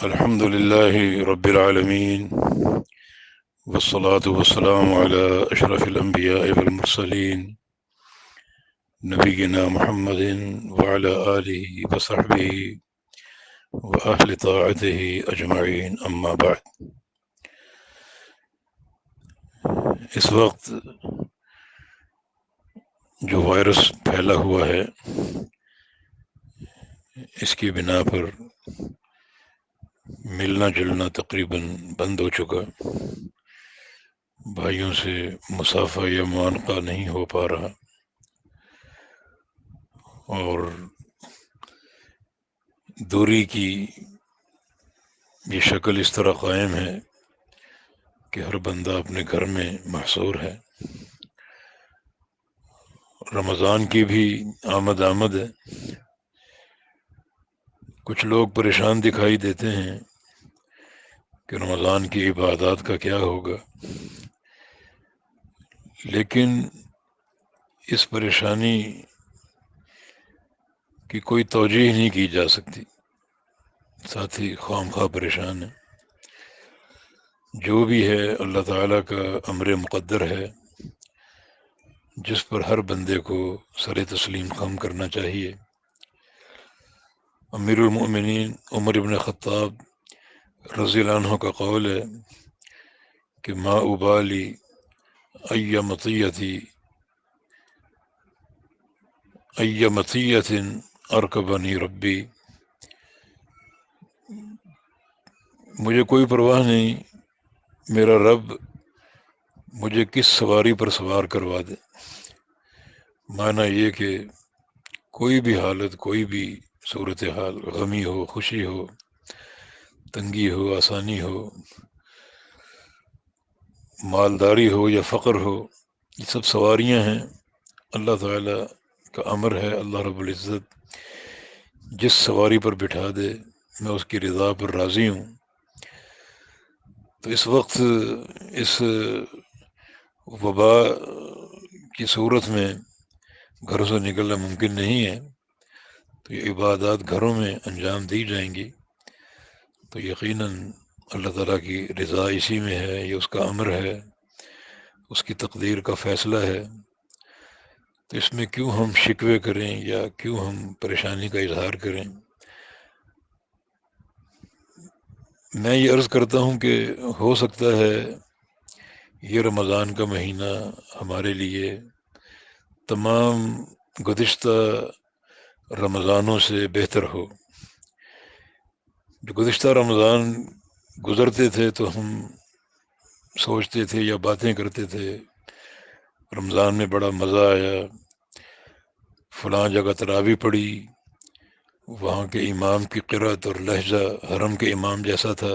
الحمد لله رب العالمين، والصلاة والسلام على أشرف الأنبياء والمرسلين نبينا محمد وعلى آله وصحبه وأهل طاعته أجمعين، أما بعد۔ اس وقت جو وائرس پھیلا ہوا ہے، اس کی بنا پر ملنا جلنا تقریباً بند ہو چکا، بھائیوں سے مصافحہ یا معانقہ نہیں ہو پا رہا، اور دوری کی یہ شکل اس طرح قائم ہے کہ ہر بندہ اپنے گھر میں محصور ہے۔ رمضان کی بھی آمد ہے، کچھ لوگ پریشان دکھائی دیتے ہیں کہ رمضان کی عبادات کا کیا ہوگا، لیکن اس پریشانی کی کوئی توجیہ نہیں کی جا سکتی، ساتھی خواہ مخواہ پریشان ہیں۔ جو بھی ہے اللہ تعالیٰ کا امر مقدر ہے، جس پر ہر بندے کو سر تسلیم خم کرنا چاہیے۔ امیر المؤمنین عمر بن خطاب رضی اللہ عنہ کا قول ہے کہ ما ابالی ای مطیت ارکبنی ربی، مجھے کوئی پرواہ نہیں میرا رب مجھے کس سواری پر سوار کروا دے۔ معنی یہ کہ کوئی بھی حالت، کوئی بھی صورتحال، غمی ہو، خوشی ہو، تنگی ہو، آسانی ہو، مالداری ہو یا فقر ہو، یہ سب سواریاں ہیں، اللہ تعالیٰ کا امر ہے۔ اللہ رب العزت جس سواری پر بٹھا دے میں اس کی رضا پر راضی ہوں۔ تو اس وقت اس وبا کی صورت میں گھروں سے نکلنا ممکن نہیں ہے، تو یہ عبادات گھروں میں انجام دی جائیں گی، تو یقیناً اللہ تعالیٰ کی رضا اسی میں ہے، یہ اس کا امر ہے، اس کی تقدیر کا فیصلہ ہے۔ تو اس میں کیوں ہم شکوے کریں یا کیوں ہم پریشانی کا اظہار کریں؟ میں یہ عرض کرتا ہوں کہ ہو سکتا ہے یہ رمضان کا مہینہ ہمارے لیے تمام گزشتہ رمضانوں سے بہتر ہو۔ جو گزشتہ رمضان گزرتے تھے تو ہم سوچتے تھے یا باتیں کرتے تھے رمضان میں بڑا مزہ آیا، فلاں جگہ تراویح پڑھی، وہاں کے امام کی قرأت اور لہجہ حرم کے امام جیسا تھا،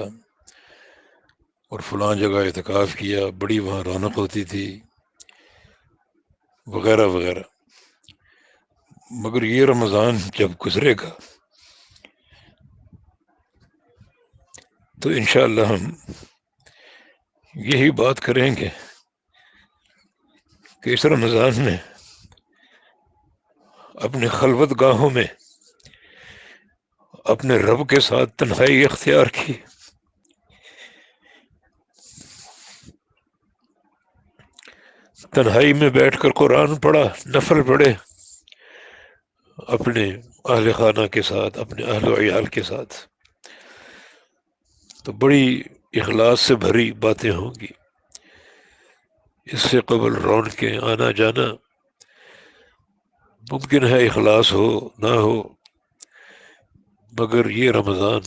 اور فلاں جگہ اعتکاف کیا، بڑی وہاں رونق ہوتی تھی، وغیرہ وغیرہ۔ مگر یہ رمضان جب گزرے گا تو انشاءاللہ ہم یہی بات کریں گے کہ اس رمضان میں اپنے خلوت گاہوں میں اپنے رب کے ساتھ تنہائی اختیار کی، تنہائی میں بیٹھ کر قرآن پڑھا، نفل پڑھے، اپنے اہل خانہ کے ساتھ، اپنے اہل و عیال کے ساتھ، تو بڑی اخلاص سے بھری باتیں ہوں گی۔ اس سے قبل رونقیں آنا جانا ممکن ہے، اخلاص ہو نہ ہو، مگر یہ رمضان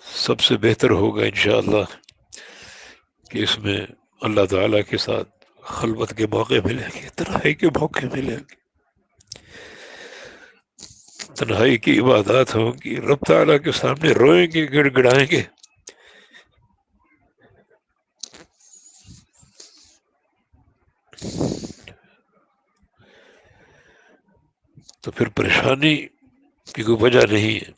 سب سے بہتر ہوگا انشاءاللہ کہ اس میں اللہ تعالیٰ کے ساتھ خلوت کے موقع ملیں گے، تنہائی کے موقع ملیں گے، تنہائی کی عبادات ہوں گی، رب تعالیٰ کے سامنے روئیں گے، گڑ گڑائیں گے۔ تو پھر پریشانی کی کوئی وجہ نہیں ہے۔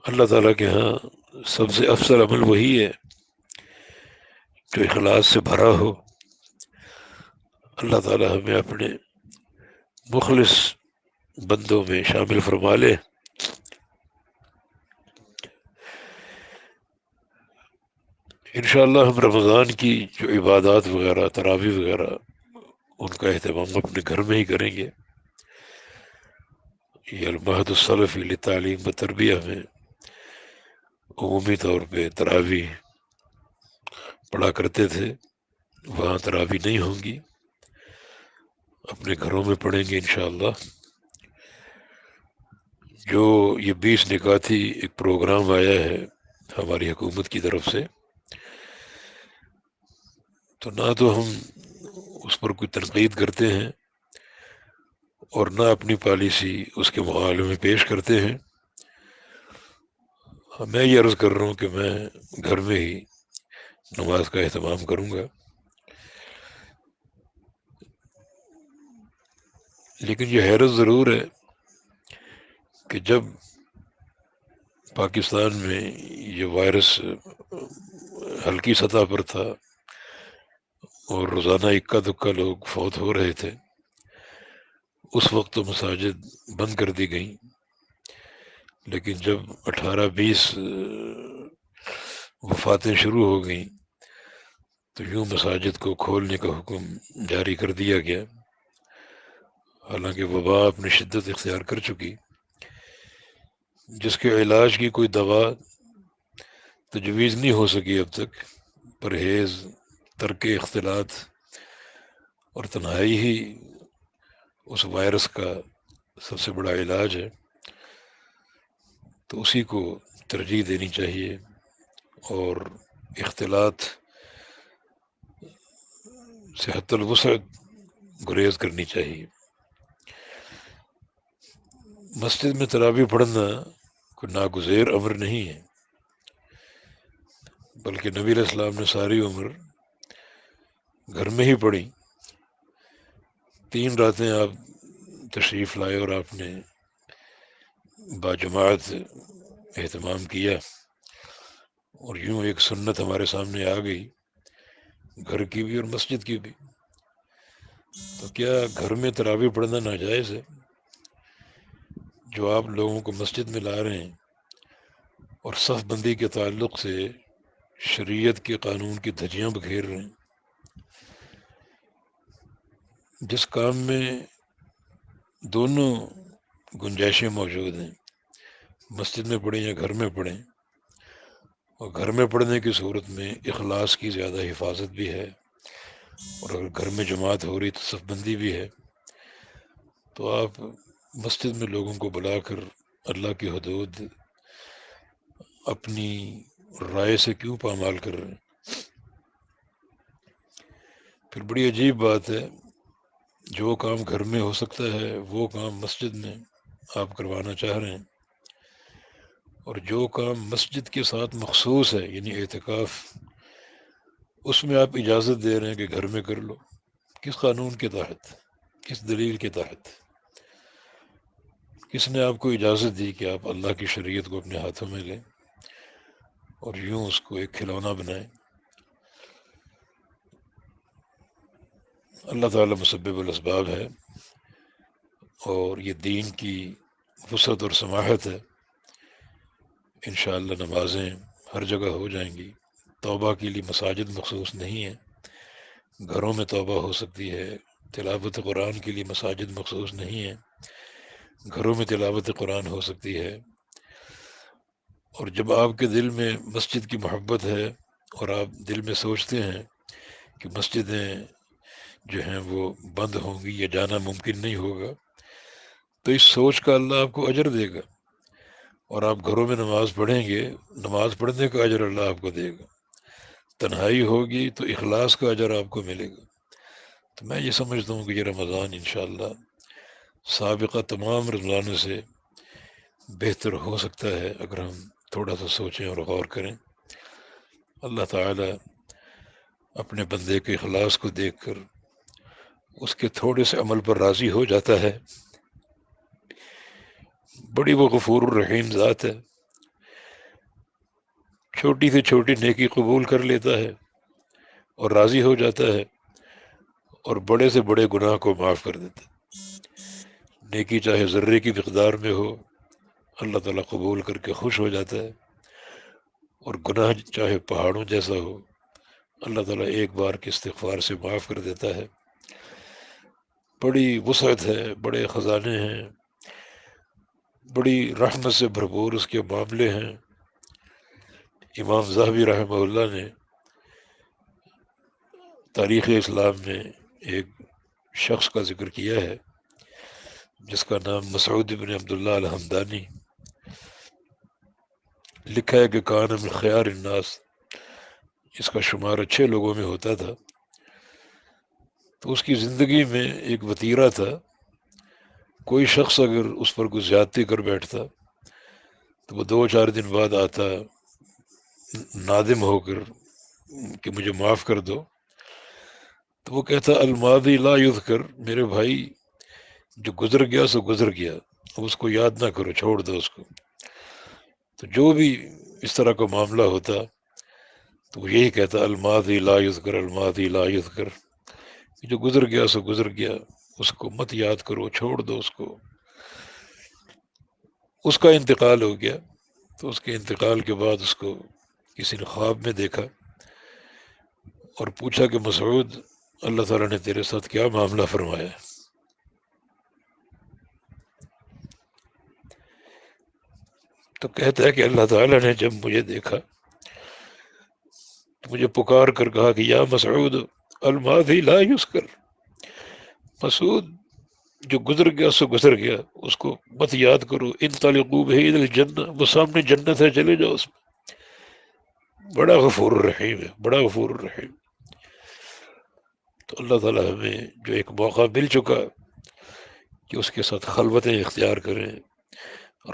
اللہ تعالیٰ کے ہاں سب سے افضل عمل وہی ہے جو اخلاص سے بھرا ہو۔ اللہ تعالیٰ ہمیں اپنے مخلص بندوں میں شامل فرما لے۔ انشاءاللہ ہم رمضان کی جو عبادات وغیرہ تراویح وغیرہ ان کا اہتمام اپنے گھر میں ہی کریں گے. یہ المعہد السلفی لتعلیم و تربیہ میں عمومی طور پہ تراویح پڑھا کرتے تھے. وہاں تراویح نہیں ہوں گی، اپنے گھروں میں پڑھیں گے انشاءاللہ. جو یہ 20 نکاتی ایک پروگرام آیا ہے ہماری حکومت کی طرف سے، تو نہ تو ہم اس پر کوئی تنقید کرتے ہیں اور نہ اپنی پالیسی اس کے مقابلے میں پیش کرتے ہیں. میں یہ عرض کر رہا ہوں کہ میں گھر میں ہی نماز کا اہتمام کروں گا. لیکن یہ حیرت ضرور ہے کہ جب پاکستان میں یہ وائرس ہلکی سطح پر تھا اور روزانہ اکا دکا لوگ فوت ہو رہے تھے، اس وقت تو مساجد بند کر دی گئیں. لیکن جب 18-20 وفاتیں شروع ہو گئیں تو یوں مساجد کو کھولنے کا حکم جاری کر دیا گیا. حالانکہ وبا اپنی شدت اختیار کر چکی، جس کے علاج کی کوئی دوا تجویز نہیں ہو سکی اب تک. پرہیز، ترک اختلاط اور تنہائی ہی اس وائرس کا سب سے بڑا علاج ہے. تو اسی کو ترجیح دینی چاہیے اور اختلاط سے حت الوسع گریز کرنی چاہیے. مسجد میں تراویح پڑھنا کوئی ناگزیر امر نہیں ہے، بلکہ نبی علیہ السلام نے ساری عمر گھر میں ہی پڑھی. 3 راتیں آپ تشریف لائے اور آپ نے باجماعت اہتمام کیا، اور یوں ایک سنت ہمارے سامنے آ گئی، گھر کی بھی اور مسجد کی بھی. تو کیا گھر میں تراویح پڑھنا ناجائز ہے؟ جو آپ لوگوں کو مسجد میں لا رہے ہیں اور صف بندی کے تعلق سے شریعت کے قانون کی دھجیاں بکھیر رہے ہیں. جس کام میں دونوں گنجائشیں موجود ہیں، مسجد میں پڑھیں یا گھر میں پڑھیں، اور گھر میں پڑھنے کی صورت میں اخلاص کی زیادہ حفاظت بھی ہے، اور اگر گھر میں جماعت ہو رہی تو صف بندی بھی ہے. تو آپ مسجد میں لوگوں کو بلا کر اللہ کی حدود اپنی رائے سے کیوں پامال کر رہے ہیں؟ پھر بڑی عجیب بات ہے، جو کام گھر میں ہو سکتا ہے وہ کام مسجد میں آپ کروانا چاہ رہے ہیں، اور جو کام مسجد کے ساتھ مخصوص ہے یعنی اعتکاف، اس میں آپ اجازت دے رہے ہیں کہ گھر میں کر لو. کس قانون کے تحت؟ کس دلیل کے تحت؟ کس نے آپ کو اجازت دی کہ آپ اللہ کی شریعت کو اپنے ہاتھوں میں لیں اور یوں اس کو ایک کھلونا بنائیں؟ اللہ تعالیٰ مسبب الاسباب ہے، اور یہ دین کی وسعت اور سماحت ہے. انشاءاللہ نمازیں ہر جگہ ہو جائیں گی. توبہ کے لیے مساجد مخصوص نہیں ہے، گھروں میں توبہ ہو سکتی ہے. تلاوت قرآن کے لیے مساجد مخصوص نہیں ہے، گھروں میں تلاوت قرآن ہو سکتی ہے. اور جب آپ کے دل میں مسجد کی محبت ہے اور آپ دل میں سوچتے ہیں کہ مسجدیں جو ہیں وہ بند ہوں گی یا جانا ممکن نہیں ہوگا، تو اس سوچ کا اللہ آپ کو اجر دے گا، اور آپ گھروں میں نماز پڑھیں گے، نماز پڑھنے کا اجر اللہ آپ کو دے گا. تنہائی ہوگی تو اخلاص کا اجر آپ کو ملے گا. تو میں یہ سمجھتا ہوں کہ یہ رمضان انشاءاللہ سابقہ تمام رمضانوں سے بہتر ہو سکتا ہے اگر ہم تھوڑا سا سوچیں اور غور کریں. اللہ تعالی اپنے بندے کے اخلاص کو دیکھ کر اس کے تھوڑے سے عمل پر راضی ہو جاتا ہے. بڑی وہ غفور الرحیم ذات ہے، چھوٹی سے چھوٹی نیکی قبول کر لیتا ہے اور راضی ہو جاتا ہے، اور بڑے سے بڑے گناہ کو معاف کر دیتا ہے. نیکی چاہے ذرے کی مقدار میں ہو، اللہ تعالیٰ قبول کر کے خوش ہو جاتا ہے، اور گناہ چاہے پہاڑوں جیسا ہو اللہ تعالیٰ ایک بار کے استغفار سے معاف کر دیتا ہے۔ بڑی وسعت ہے، بڑے خزانے ہیں، بڑی رحمت سے بھرپور اس کے معاملے ہیں۔ امام ذہبی رحمہ اللہ نے تاریخ اسلام میں ایک شخص کا ذکر کیا ہے جس کا نام مسعود بن عبداللہ الحمدانی۔ لکھا ہے کہ کان من خیار الناس، اس کا شمار اچھے لوگوں میں ہوتا تھا۔ تو اس کی زندگی میں ایک وتیرہ تھا، کوئی شخص اگر اس پر کچھ زیادتی کر بیٹھتا تو وہ 2-4 دن بعد آتا نادم ہو کر کہ مجھے معاف کر دو، تو وہ کہتا الماضی لا یذکر، میرے بھائی جو گزر گیا سو گزر گیا، اب اس کو یاد نہ کرو، چھوڑ دو اس کو۔ تو جو بھی اس طرح کا معاملہ ہوتا تو وہ یہی کہتا الماضی لا یذکر، الماضی لا یذکر، جو گزر گیا سو گزر گیا، اس کو مت یاد کرو، چھوڑ دو اس کو۔ اس کا انتقال ہو گیا، تو اس کے انتقال کے بعد اس کو کسی نے خواب میں دیکھا اور پوچھا کہ مسعود، اللہ تعالیٰ نے تیرے ساتھ کیا معاملہ فرمایا؟ تو کہتا ہے کہ اللہ تعالیٰ نے جب مجھے دیکھا تو مجھے پکار کر کہا کہ یا مسعود الماضی لا یذکر، مسعود جو گزر گیا سو گزر گیا، اس کو مت یاد کرو، انطلقوا بہ الی الجنہ، وہ سامنے جنت ہے، چلے جاؤ اس میں۔ بڑا غفور الرحیم ہے، بڑا غفور الرحیم۔ تو اللہ تعالیٰ ہمیں جو ایک موقع مل چکا کہ اس کے ساتھ خلوتیں اختیار کریں،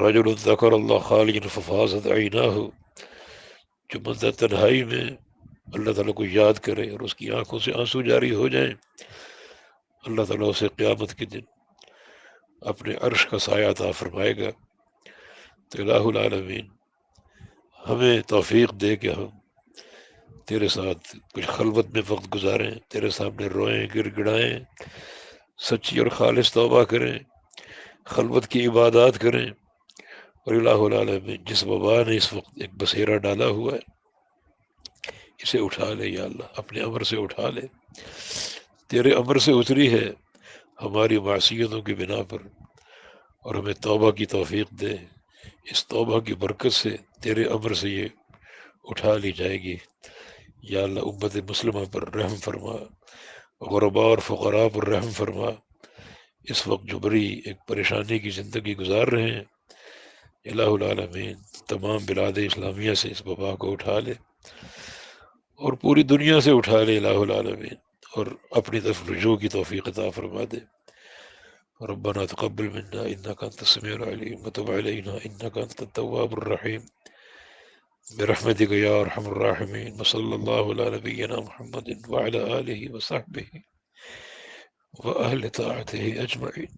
رجل ذکر اللہ خالیا ففاضت عیناہ، جو بندہ تنہائی میں اللہ تعالیٰ کو یاد کرے اور اس کی آنکھوں سے آنسو جاری ہو جائیں، اللہ تعالیٰ اسے قیامت کے دن اپنے عرش کا سایہ عطا فرمائے گا۔ تو الہ العالمین ہمیں توفیق دے کہ ہم تیرے ساتھ کچھ خلوت میں وقت گزاریں، تیرے سامنے روئیں، گر گڑائیں، سچی اور خالص توبہ کریں، خلوت کی عبادات کریں۔ اور الہ العالمین جس وبا نے اس وقت ایک بسیرا ڈالا ہوا ہے، اسے اٹھا لے یا اللہ، اپنے امر سے اٹھا لے۔ تیرے امر سے اتری ہے ہماری معصیتوں کی بنا پر، اور ہمیں توبہ کی توفیق دے، اس توبہ کی برکت سے تیرے امر سے یہ اٹھا لی جائے گی۔ یا اللہ امت مسلمہ پر رحم فرما، غرباء اور فقراء پر رحم فرما۔ اس وقت جو بڑی ایک پریشانی کی زندگی گزار رہے ہیں، الہ العالمین تمام بلاد اسلامیہ سے اس وبا کو اٹھا لے اور پوری دنیا سے اٹھا لے الہ العالمین، اور اپنی طرف رجوع کی توفیق عطا فرما دے۔ ربنا تقبل منا انك انت السميع العليم وتب علينا انك انت التواب الرحيم برحمتك يا ارحم الراحمين، وصلى الله على نبينا محمد وعلى اله وصحبه واهل طاعته اجمعين۔